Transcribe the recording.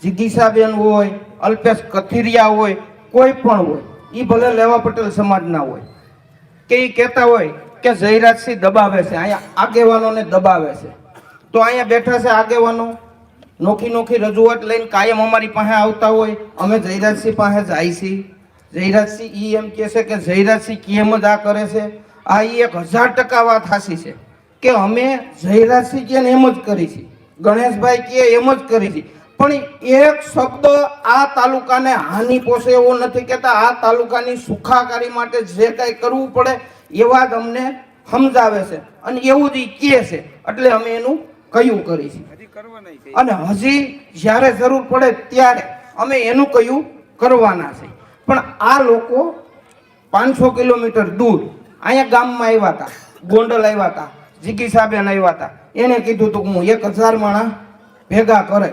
જિગીસાબેન હોય, અલ્પેશ કથિરિયા હોય, કોઈ પણ હોય, એ ભલે લેવા પટેલ સમાજના હોય, કે એ કહેતા હોય કે જયરાજસિંહ દબાવે છે, અહીંયા આગેવાનોને દબાવે છે, તો અહીંયા બેઠા છે આગેવાનો, નોખી નોખી રજૂઆત લઈને કાયમ અમારી પાસે આવતા હોય, અમે જયરાજસિંહ પાસે જાય છીએ. જયરાજસિંહ ઈ એમ કહે છે કે જયરાજસિંહ કેમ જ આ કરે છે. આ ઈ 1000% વાત સાચી છે કે અમે જયરાજસિંહ કે એમ જ કરી છે, ગણેશભાઈ કે એમ જ કરી છે, પણ એક શબ્દ આ તાલુકાને હાનિ પહોંચે એવો નથી કહેતા. આ તાલુકાની સુખાકારી માટે જે કાંઈ કરવું પડે એવા જ અમને સમજાવે છે અને એવું જ ઈ કહે છે, એટલે અમે એનું કયું કરી છે અને હજી જ્યારે જરૂર પડે ત્યારે અમે એનું કયું કરવાના છે. પણ આ લોકો 500 કિલોમીટર દૂર અહીંયા ગામમાં આવ્યા હતા, ગોંડલ આવ્યા હતા, જીગીસાબેન આવ્યા હતા, એને કીધું તું હું 1000 માણસ ભેગા કરે